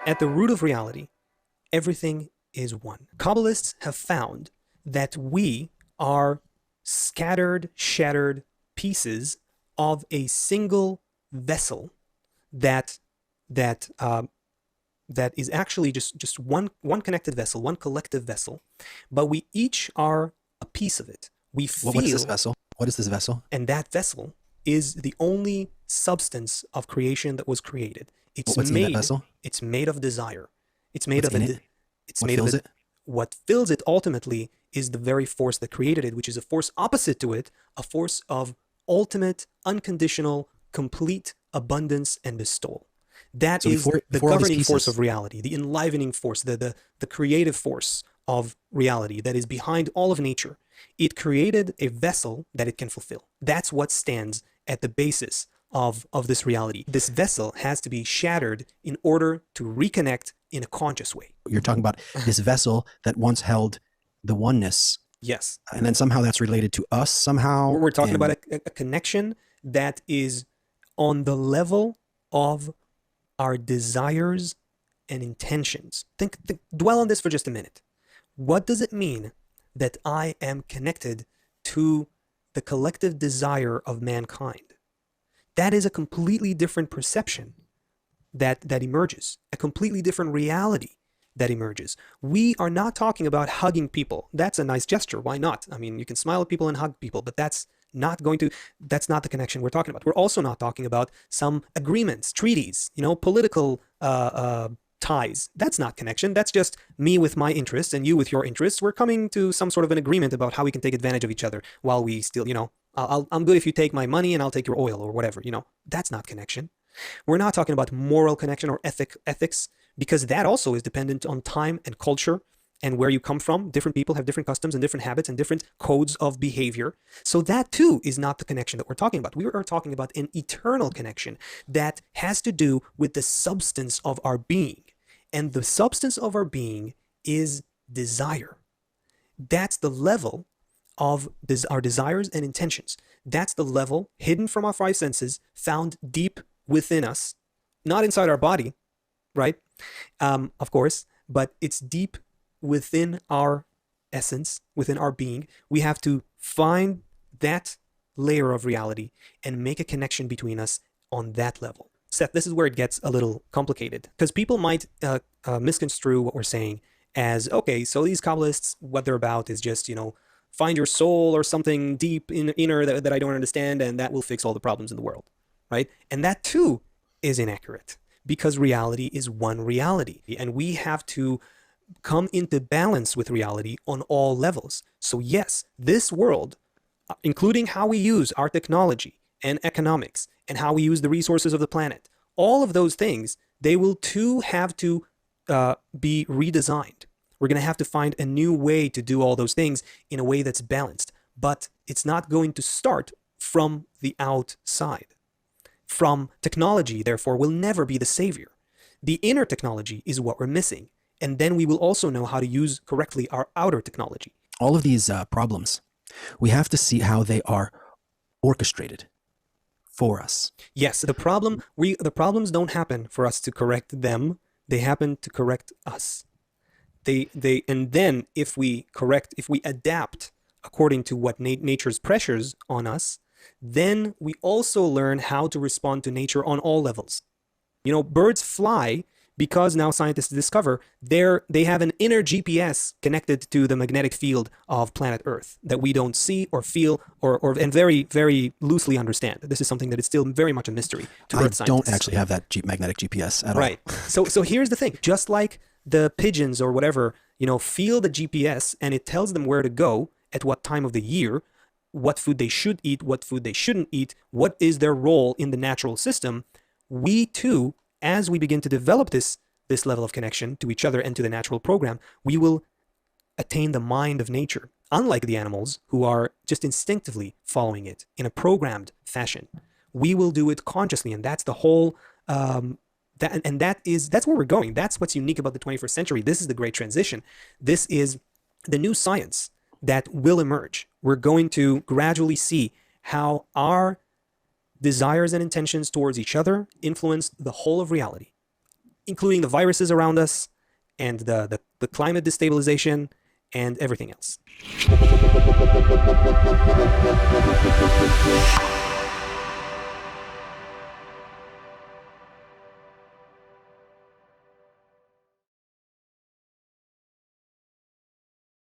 At the root of reality, everything is one. Kabbalists have found that we are scattered, shattered pieces of a single vessel that that that is actually just one connected vessel, one collective vessel, but we each are a piece of it. We feel. What is this vessel? What is this vessel? And that vessel is the only substance of creation that was created. What's in that vessel? It's made of desire. It's made What's of in it? It's What made fills of it? What fills it ultimately is the very force that created it, which is a force opposite to it, a force of ultimate, unconditional, complete abundance and bestowal. That So is before the all these governing force pieces, of reality, the enlivening force, the creative force of reality that is behind all of nature. It created a vessel that it can fulfill. That's what stands at the basis of this reality. This vessel has to be shattered in order to reconnect in a conscious way. you're talking about this vessel that once held the oneness, Yes. and then somehow that's related to us somehow. We're talking and about a connection that is on the level of our desires and intentions. Dwell on this for just a minute. What does it mean that I am connected to the collective desire of mankind? That is a completely different perception that emerges, a completely different reality that emerges. We are not talking about hugging people. That's a nice gesture. Why not? I mean, you can smile at people and hug people, but that's not the connection we're talking about. We're also not talking about some agreements, treaties, political ties. That's not connection. That's just me with my interests and you with your interests. We're coming to some sort of an agreement about how we can take advantage of each other while we still, I'm good if you take my money and I'll take your oil or whatever, That's not connection. We're not talking about moral connection or ethics, because that also is dependent on time and culture and where you come from. Different people have different customs and different habits and different codes of behavior. So that too is not the connection that we're talking about. We are talking about an eternal connection that has to do with the substance of our being. And the substance of our being is desire. That's the level of our desires and intentions. That's the level hidden from our five senses, found deep within us, not inside our body, right? Of course, but it's deep within our essence, within our being. We have to find that layer of reality and make a connection between us on that level. Seth, this is where it gets a little complicated, because people might misconstrue what we're saying as, okay, so these Kabbalists, what they're about is just, find your soul or something deep inner that I don't understand, and that will fix all the problems in the world, right? And that too is inaccurate, because reality is one reality, and we have to come into balance with reality on all levels. So yes, this world, including how we use our technology and economics and how we use the resources of the planet, all of those things, they will too have to be redesigned. We're going to have to find a new way to do all those things in a way that's balanced, but it's not going to start from the outside. From technology, therefore, will never be the savior. The inner technology is what we're missing. And then we will also know how to use correctly our outer technology. all of these problems, we have to see how they are orchestrated for us. Yes, the problems don't happen for us to correct them. They happen to correct us. And then if we adapt according to what nature's pressures on us, then we also learn how to respond to nature on all levels. Birds fly because now scientists discover they have an inner GPS connected to the magnetic field of planet Earth that we don't see or feel and very, very loosely understand. This is something that is still very much a mystery to Earth scientists. I don't actually have that magnetic GPS at all. Right. So here's the thing. Just like the pigeons or whatever, feel the GPS and it tells them where to go at what time of the year, what food they should eat, what food they shouldn't eat, what is their role in the natural system. We too, as we begin to develop this level of connection to each other and to the natural program, we will attain the mind of nature, unlike the animals who are just instinctively following it in a programmed fashion. We will do it consciously, and that's the whole that's where we're going. That's what's unique about the 21st century. This is the great transition. This is the new science that will emerge. We're going to gradually see how our desires and intentions towards each other influence the whole of reality. including the viruses around us and the climate destabilization and everything else.